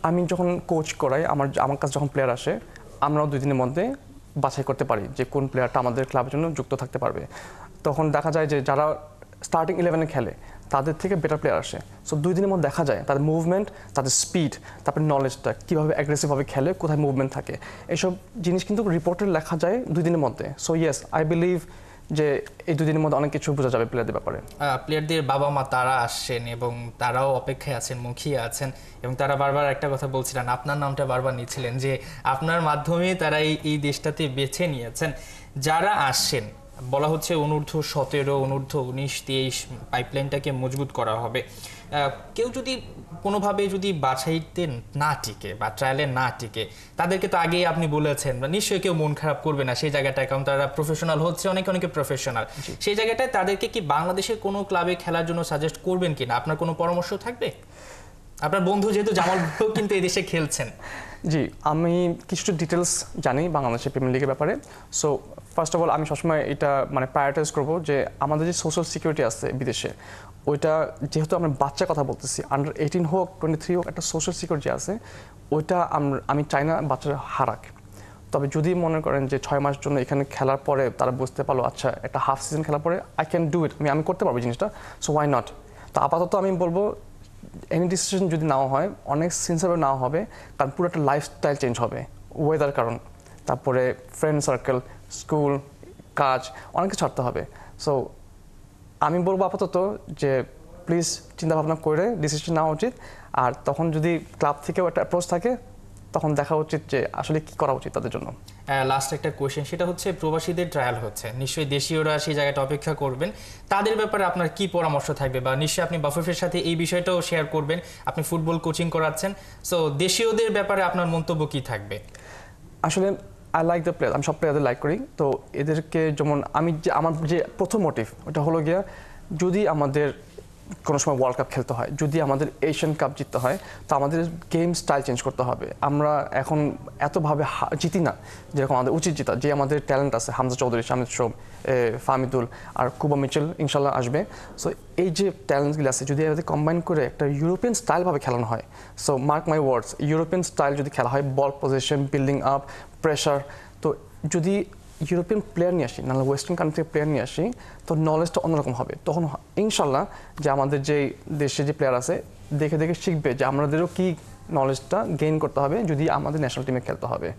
আমি যখন কোচ করাই, আমার কাছে যখন প্লেয়ার আসে, আমরাও 2 দিনের মধ্যে বাছাই করতে পারি যে কোন প্লেয়ারটা আমাদের ক্লাবের জন্য যুক্ত থাকতে পারবে। তখন দেখা যায় যে যারা স্টার্টিং 11-এ খেলে তাদের থেকে বেটার প্লেয়ার আসে। সো 2 দিনের মধ্যে দেখা যায় তাদের মুভমেন্ট, তাদের স্পিড, তারপরে নলেজটা, কীভাবে অ্যাগ্রেসিভভাবে খেলে, কোথায় মুভমেন্ট থাকে, এসব জিনিস কিন্তু রিপোর্টে লেখা যায় 2 দিনের মধ্যে। সো ইয়েস, আই বিলিভ যে এই 2 দিনের মধ্যে অনেক কিছু বোঝা যাবে প্লেয়ারদের ব্যাপারে। প্লেয়ারদের বাবা মা তারা আসছেন এবং তারাও অপেক্ষায় আছেন, মুখিয়ে আছেন, এবং তারা বারবার একটা কথা বলছিলেন, আপনার নামটা বারবার নিচ্ছিলেন যে আপনার মাধ্যমে তারা এই দেশটাতে বেছে নিয়েছেন। যারা আসছেন, বলা হচ্ছে অনূর্ধ্ব-17, অনূর্ধ্ব-19-23 পাইপলাইনটাকে মজবুত করা হবে। কেউ যদি কোনোভাবে যদি বাছাইতে না টিকে বা ট্রায়ালে না টিকে, তাদেরকে তো আগেই আপনি বলেছেন বা নিশ্চয়ই কেউ মন খারাপ করবে না সেই জায়গাটায়, কারণ তারা প্রফেশনাল হচ্ছে, অনেকে প্রফেশনাল। সেই জায়গাটায় তাদেরকে কি বাংলাদেশের কোনো ক্লাবে খেলার জন্য সাজেস্ট করবেন কিনা? আপনার কোনো পরামর্শ থাকবে? আপনার বন্ধু যেহেতু জামাল ভাইও কিন্তু এদেশে খেলছেন। জি, আমি কিছু ডিটেলস জানি বাংলাদেশের প্রিমিয়ার লিগের ব্যাপারে। সো ফার্স্ট অফ অল আমি সবসময় এটা প্রায়োরিটাইজ করবো যে আমাদের যে সোশ্যাল সিকিউরিটি আছে বিদেশে, ওইটা যেহেতু আমরা বাচ্চার কথা বলতেছি, আন্ডার 18 হোক 23 হোক, একটা সোশ্যাল সিকিউরিটি আছে, ওইটা আমি চাই না বাচ্চারা হারাক। তবে যদি মনে করেন যে 6 মাস জন্য এখানে খেলার পরে তারা বুঝতে পারলো আচ্ছা একটা হাফ সিজন খেলার পরে আই ক্যান ডু ইট, আমি করতে পারবো জিনিসটা, সো ওয়াই নট। তো আপাতত আমি বলবো এনি ডিসিশন যদি নাও হয় অনেক সিনসিয়ারভাবে নেওয়া হবে, কারণ পুরো একটা লাইফস্টাইল চেঞ্জ হবে, ওয়েদার কারণ, তারপরে ফ্রেন্ড সার্কেল, স্কুল, কাজ, অনেক কিছু ছাড়তে হবে। সো আমি বলবো আপাতত যে প্লিজ চিন্তাভাবনা করে ডিসিশন নেওয়া উচিত। আর তখন যদি ক্লাব থেকেও একটা অ্যাপ্রোচ থাকে তখন দেখা উচিত যে আসলে কী করা উচিত তাদের জন্য। লাস্ট একটা কোয়েশ্চেন, সেটা হচ্ছে প্রবাসীদের ট্রায়াল হচ্ছে, নিশ্চয়ই দেশীয়রা সেই জায়গাটা অপেক্ষা করবেন, তাদের ব্যাপারে আপনার কি পরামর্শ থাকবে? বা নিশ্চয়ই আপনি বাফুফের সাথে এই বিষয়টাও শেয়ার করবেন, আপনি ফুটবল কোচিং করাচ্ছেন, সো দেশীয়দের ব্যাপারে আপনার মন্তব্য কি থাকবে? আসলে আই লাইক দ্য প্লেয়ার, আমি সব প্লেয়ারদের লাইক করি। তো এদেরকে যেমন আমার যে প্রথম মোটিভ ওটা হলো গিয়া, যদি আমাদের কোনো সময় ওয়ার্ল্ড কাপ খেলতে হয়, যদি আমাদের এশিয়ান কাপ জিততে হয়, তো আমাদের গেম স্টাইল চেঞ্জ করতে হবে। আমরা এখন এতভাবে জিতি না যেরকম আমাদের উচিত জিতা। যে আমাদের ট্যালেন্ট আছে, হামজা চৌধুরী, শামিদ শোভ, ফাহমিদুল আর কুবা মিচেল ইনশাল্লাহ আসবে। সো এই যে ট্যালেন্টসগুলো আছে যদি এদের কম্বাইন করে একটা ইউরোপিয়ান স্টাইলভাবে খেলানো হয়, সো মার্ক মাই ওয়ার্ডস, ইউরোপিয়ান স্টাইল যদি খেলা হয়, বল পজিশন, বিল্ডিং আপ, প্রেশার, তো যদি ইউরোপিয়ান প্লেয়ার নিয়ে আসি, নাহলে ওয়েস্টার্ন কান্ট্রির প্লেয়ার নিয়ে আসি, তো নলেজটা অন্যরকম হবে। তখন ইনশাল্লাহ যে আমাদের যে দেশে যে প্লেয়ার আছে দেখে দেখে শিখবে যে আমাদেরও কি নলেজটা গেইন করতে হবে যদি আমাদের ন্যাশনাল টিমে খেলতে হবে।